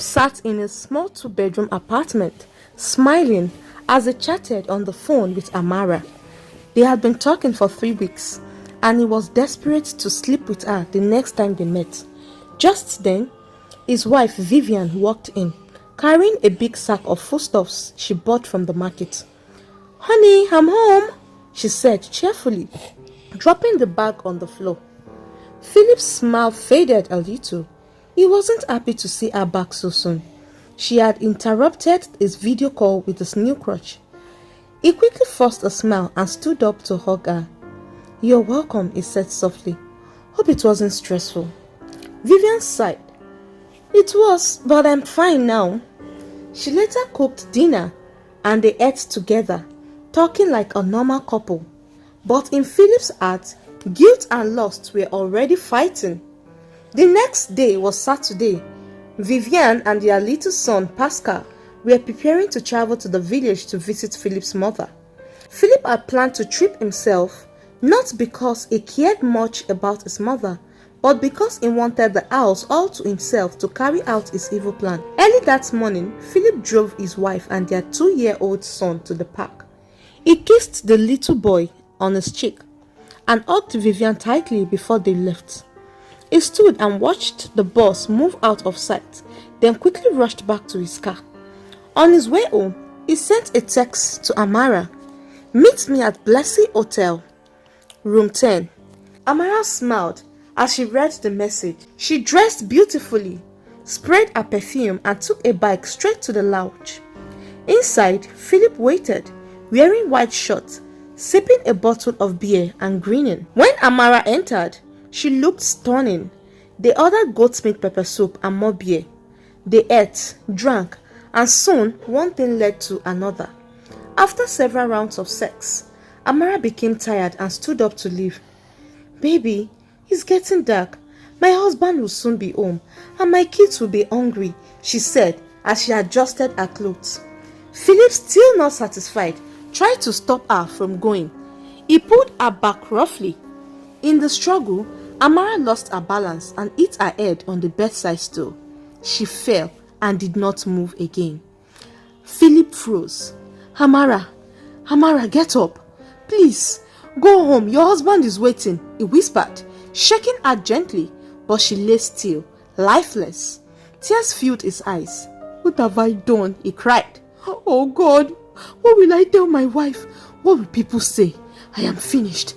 sat in a small two-bedroom apartment, smiling as they chatted on the phone with Amara. They had been talking for 3 weeks, and he was desperate to sleep with her the next time they met. Just then, his wife Vivian walked in, carrying a big sack of foodstuffs she bought from the market. "Honey, I'm home," she said cheerfully, dropping the bag on the floor. Philip's smile faded a little. He wasn't happy to see her back so soon. She had interrupted his video call with his new crush. He quickly forced a smile and stood up to hug her. "You're welcome," he said softly. "Hope it wasn't stressful." Vivian sighed. "It was, but I'm fine now." She later cooked dinner and they ate together, talking like a normal couple. But in Philip's heart, guilt and lust were already fighting. The next day was Saturday. Vivian and their little son Pascal were preparing to travel to the village to visit Philip's mother. Philip had planned to trip himself, not because he cared much about his mother, but because he wanted the house all to himself to carry out his evil plan. Early that morning, Philip drove his wife and their 2-year-old son to the park. He kissed the little boy on his cheek and hugged Vivian tightly before they left. He stood and watched the bus move out of sight, then quickly rushed back to his car. On his way home, he sent a text to Amara. "Meet me at Blessy Hotel, room 10. Amara smiled as she read the message. She dressed beautifully, sprayed her perfume and took a bike straight to the lounge. Inside, Philip waited, wearing white shorts, sipping a bottle of beer and grinning. When Amara entered, she looked stunning. They ordered goat's meat pepper soup and more beer. They ate, drank, and soon one thing led to another. After several rounds of sex, Amara became tired and stood up to leave. "Baby, it's getting dark. My husband will soon be home, and my kids will be hungry," she said as she adjusted her clothes. Philip, still not satisfied, tried to stop her from going. He pulled her back roughly. In the struggle, Amara lost her balance and hit her head on the bedside stool. She fell and did not move again. Philip froze. Amara, get up. Please, go home. Your husband is waiting," he whispered, shaking her gently, but she lay still, lifeless. Tears filled his eyes. "What have I done?" he cried. "Oh God, what will I tell my wife? What will people say? I am finished."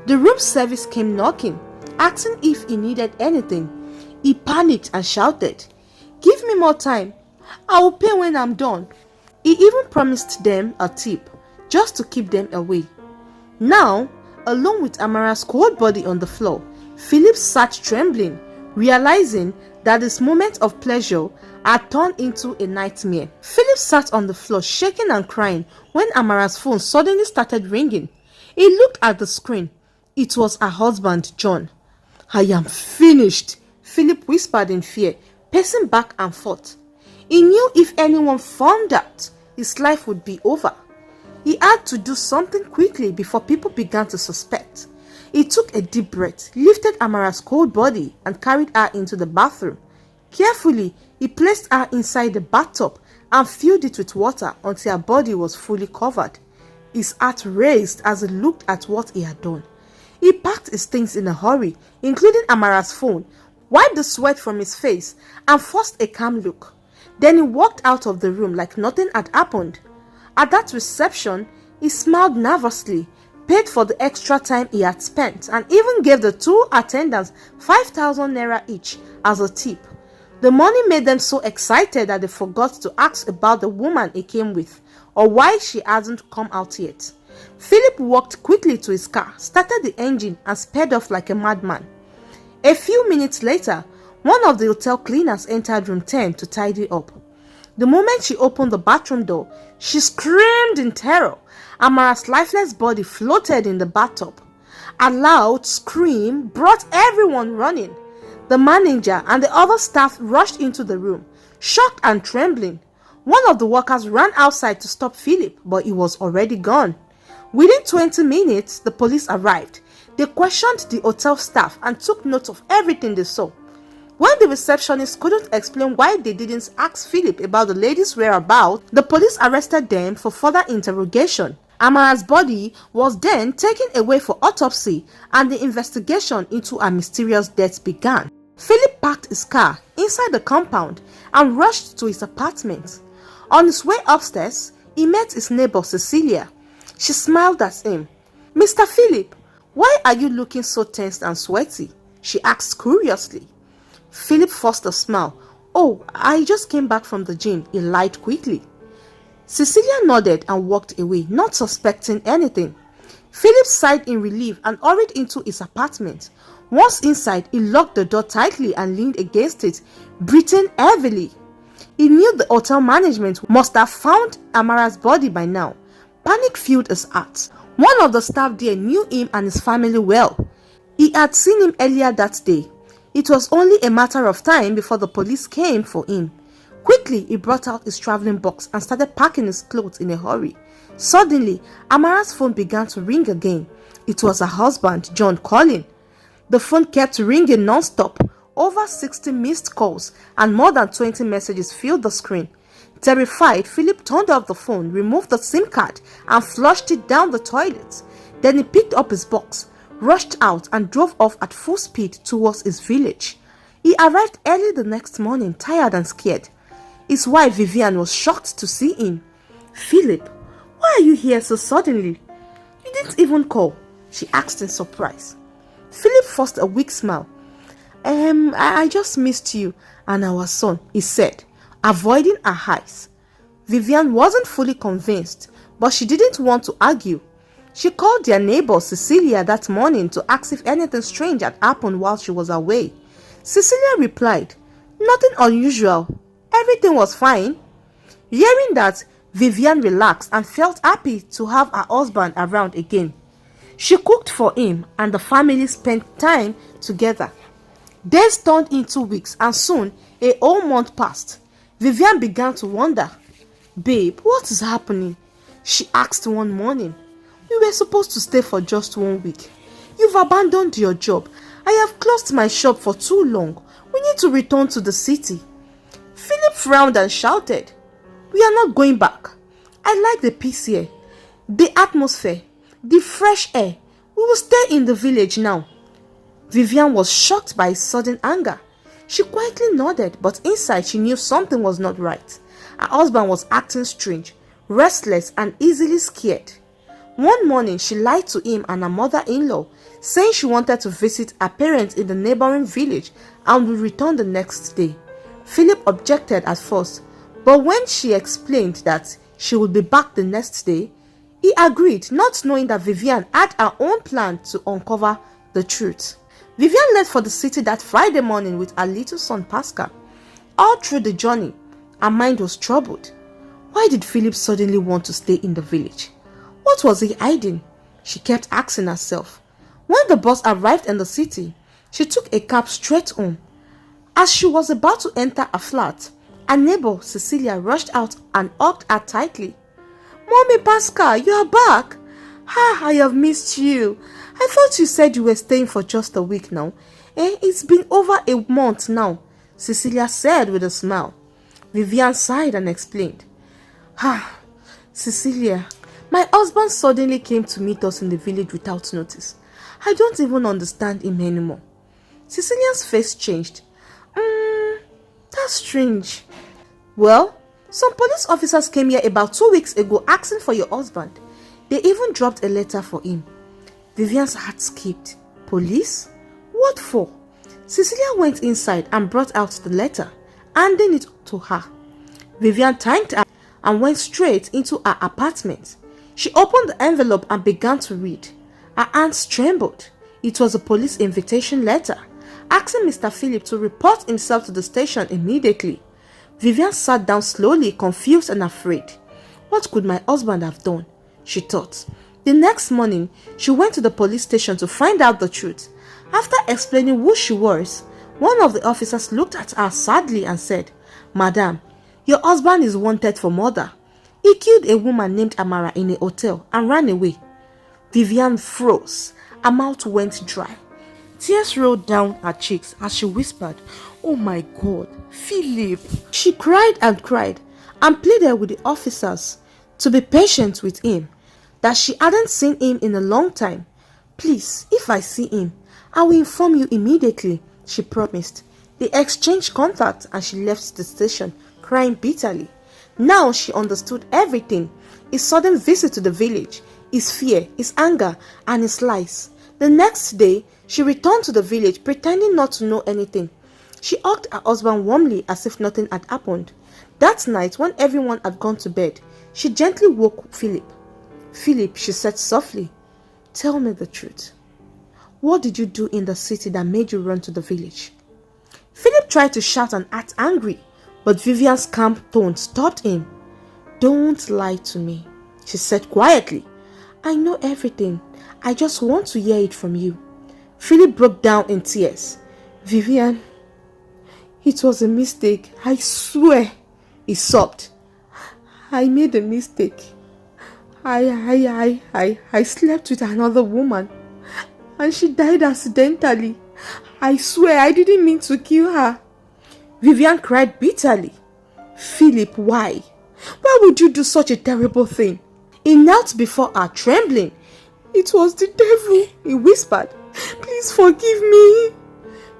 The room service came knocking, asking if he needed anything. He panicked and shouted, "Give me more time. I will pay when I'm done." He even promised them a tip, just to keep them away. Now, alone with Amara's cold body on the floor, Philip sat trembling, realizing that his moment of pleasure had turned into a nightmare. Philip sat on the floor shaking and crying when Amara's phone suddenly started ringing. He looked at the screen. It was her husband, John. "I am finished," Philip whispered in fear, pacing back and forth. He knew if anyone found out, his life would be over. He had to do something quickly before people began to suspect. He took a deep breath, lifted Amara's cold body and carried her into the bathroom. Carefully, he placed her inside the bathtub and filled it with water until her body was fully covered. His heart raced as he looked at what he had done. He packed his things in a hurry, including Amara's phone, wiped the sweat from his face, and forced a calm look. Then he walked out of the room like nothing had happened. At that reception, he smiled nervously, paid for the extra time he had spent, and even gave the 2 attendants 5,000 naira each as a tip. The money made them so excited that they forgot to ask about the woman he came with, or why she hadn't come out yet. Philip walked quickly to his car, started the engine, and sped off like a madman. A few minutes later, one of the hotel cleaners entered room 10 to tidy up. The moment she opened the bathroom door, she screamed in terror. Amara's lifeless body floated in the bathtub. A loud scream brought everyone running. The manager and the other staff rushed into the room, shocked and trembling. One of the workers ran outside to stop Philip, but he was already gone. Within 20 minutes, the police arrived. They questioned the hotel staff and took note of everything they saw. When the receptionist couldn't explain why they didn't ask Philip about the lady's whereabouts, the police arrested them for further interrogation. Amara's body was then taken away for autopsy and the investigation into her mysterious death began. Philip parked his car inside the compound and rushed to his apartment. On his way upstairs, he met his neighbor Cecilia. She smiled at him. "Mr. Philip, why are you looking so tense and sweaty?" she asked curiously. Philip forced a smile. "Oh, I just came back from the gym," he lied quickly. Cecilia nodded and walked away, not suspecting anything. Philip sighed in relief and hurried into his apartment. Once inside, he locked the door tightly and leaned against it, breathing heavily. He knew the hotel management must have found Amara's body by now. Panic filled his heart. One of the staff there knew him and his family well. He had seen him earlier that day. It was only a matter of time before the police came for him. Quickly, he brought out his traveling box and started packing his clothes in a hurry. Suddenly, Amara's phone began to ring again. It was her husband, John, calling. The phone kept ringing non-stop. Over 60 missed calls and more than 20 messages filled the screen. Terrified, Philip turned off the phone, removed the SIM card and flushed it down the toilet. Then he picked up his box, rushed out and drove off at full speed towards his village. He arrived early the next morning, tired and scared. His wife Vivian was shocked to see him. "Philip, why are you here so suddenly? You didn't even call," she asked in surprise. Philip forced a weak smile. I just missed you and our son," he said, avoiding her eyes. Vivian wasn't fully convinced, but she didn't want to argue. She called their neighbor Cecilia that morning to ask if anything strange had happened while she was away. Cecilia replied, "Nothing unusual. Everything was fine." Hearing that, Vivian relaxed and felt happy to have her husband around again. She cooked for him and the family spent time together. Days turned into weeks and soon a whole month passed. Vivian began to wonder. "Babe, what is happening?" she asked one morning. "We were supposed to stay for just 1 week. You've abandoned your job. I have closed my shop for too long. We need to return to the city." Philip frowned and shouted, "We are not going back. I like the peace here, the atmosphere, the fresh air. We will stay in the village now." Vivian was shocked by his sudden anger. She quietly nodded, but inside she knew something was not right. Her husband was acting strange, restless and easily scared. One morning she lied to him and her mother-in-law, saying she wanted to visit her parents in the neighboring village and would return the next day. Philip objected at first, but when she explained that she would be back the next day, he agreed, not knowing that Vivian had her own plan to uncover the truth. Vivian left for the city that Friday morning with her little son Pascal. All through the journey, her mind was troubled. Why did Philip suddenly want to stay in the village? What was he hiding? She kept asking herself. When the bus arrived in the city, she took a cab straight home. As she was about to enter a flat, her neighbor Cecilia rushed out and hugged her tightly. "Mommy Pascal, you are back! I have missed you. I thought you said you were staying for just a week now. It's been over a month now," Cecilia said with a smile. Vivian sighed and explained. Cecilia, my husband suddenly came to meet us in the village without notice. I don't even understand him anymore." Cecilia's face changed. That's strange. Well, some police officers came here about 2 weeks ago asking for your husband. They even dropped a letter for him. Vivian's heart skipped. Police? What for? Cecilia went inside and brought out the letter, handing it to her. Vivian thanked her and went straight into her apartment. She opened the envelope and began to read. Her hands trembled. It was a police invitation letter, asking Mr. Phillip to report himself to the station immediately. Vivian sat down slowly, confused and afraid. What could my husband have done? She thought. The next morning, she went to the police station to find out the truth. After explaining who she was, one of the officers looked at her sadly and said, "Madam, your husband is wanted for murder. He killed a woman named Amara in a hotel and ran away." Vivian froze. Her mouth went dry. Tears rolled down her cheeks as she whispered, Oh my God, Philip. She cried and pleaded with the officers to be patient with him, that she hadn't seen him in a long time. Please, if I see him, I will inform you immediately, she promised. They exchanged contact and she left the station, crying bitterly. Now she understood everything. His sudden visit to the village, his fear, his anger, and his lies. The next day, she returned to the village, pretending not to know anything. She hugged her husband warmly as if nothing had happened. That night, when everyone had gone to bed, she gently woke Philip. Philip, she said softly, tell me the truth. What did you do in the city that made you run to the village? Philip tried to shout and act angry, but Vivian's calm tone stopped him. Don't lie to me, she said quietly. I know everything. I just want to hear it from you. Philip broke down in tears. Vivian, it was a mistake. I swear, he sobbed. I made a mistake. I slept with another woman and she died accidentally. I swear I didn't mean to kill her. Vivian cried bitterly. Philip, why? Why would you do such a terrible thing? He knelt before her, trembling. It was the devil, he whispered. Please forgive me.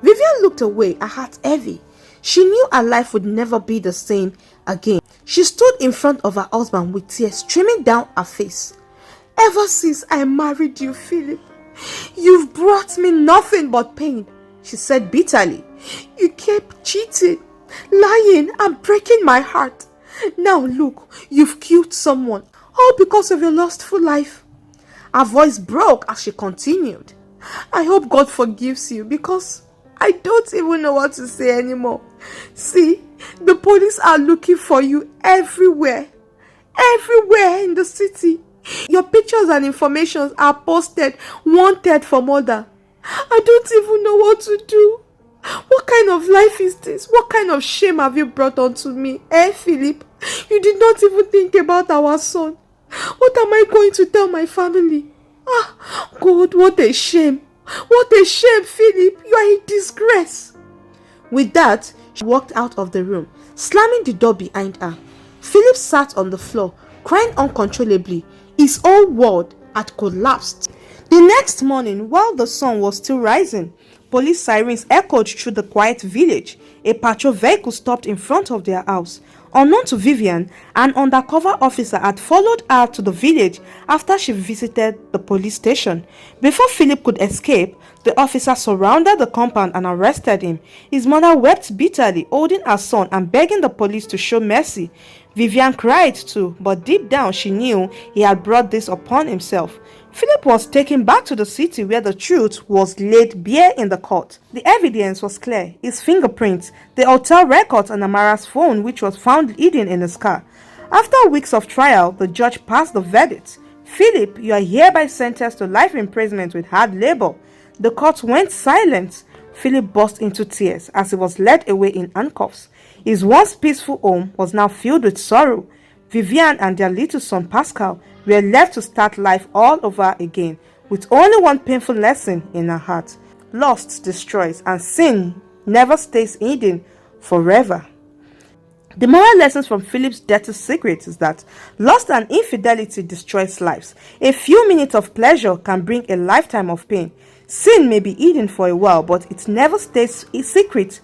Vivian looked away, her heart heavy. She knew her life would never be the same again. She stood in front of her husband with tears streaming down her face. Ever since I married you, Philip, you've brought me nothing but pain, she said bitterly. You kept cheating, lying, and breaking my heart. Now look, you've killed someone, all because of your lustful life. Her voice broke as she continued. I hope God forgives you because I don't even know what to say anymore. See, the police are looking for you everywhere. Everywhere in the city. Your pictures and information are posted, wanted for murder. I don't even know what to do. What kind of life is this? What kind of shame have you brought onto me? Philip, you did not even think about our son. What am I going to tell my family? God, what a shame. What a shame, Philip. You are a disgrace. With that, she walked out of the room, slamming the door behind her. Philip sat on the floor, crying uncontrollably. His whole world had collapsed. The next morning, while the sun was still rising, police sirens echoed through the quiet village. A patrol vehicle stopped in front of their house. Unknown to Vivian, an undercover officer had followed her to the village after she visited the police station. Before Philip could escape, the officer surrounded the compound and arrested him. His mother wept bitterly, holding her son and begging the police to show mercy. Vivian cried too, but deep down she knew he had brought this upon himself. Philip was taken back to the city where the truth was laid bare in the court. The evidence was clear: his fingerprints, the hotel records, and Amara's phone, which was found hidden in his car. After weeks of trial, the judge passed the verdict. Philip, you are hereby sentenced to life imprisonment with hard labor. The court went silent. Philip burst into tears as he was led away in handcuffs. His once peaceful home was now filled with sorrow. Vivian and their little son Pascal were left to start life all over again, with only one painful lesson in her heart. Lust destroys, and sin never stays hidden forever. The moral lessons from Philip's dirty secret is that lust and infidelity destroys lives. A few minutes of pleasure can bring a lifetime of pain. Sin may be hidden for a while, but it never stays secret.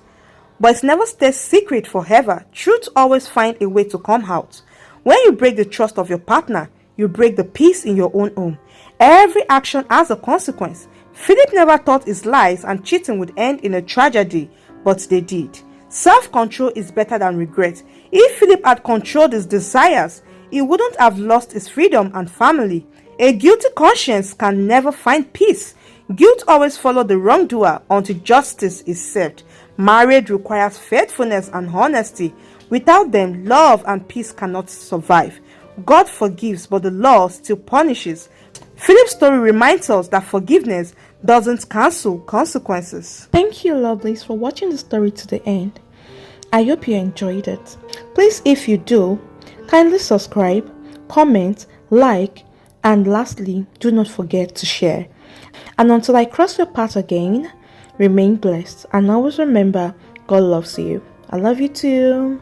Forever. Truth always finds a way to come out. When you break the trust of your partner, you break the peace in your own home. Every action has a consequence. Philip never thought his lies and cheating would end in a tragedy, but they did. Self-control is better than regret. If Philip had controlled his desires, he wouldn't have lost his freedom and family. A guilty conscience can never find peace. Guilt always follows the wrongdoer until justice is served. Marriage requires faithfulness and honesty. Without them, love and peace cannot survive. God forgives, but the law still punishes. Philip's story reminds us that forgiveness doesn't cancel consequences. Thank you, lovelies, for watching the story to the end. I hope you enjoyed it. Please, if you do, kindly subscribe, comment, like, and lastly, do not forget to share. And until I cross your path again, remain blessed and always remember, God loves you. I love you too.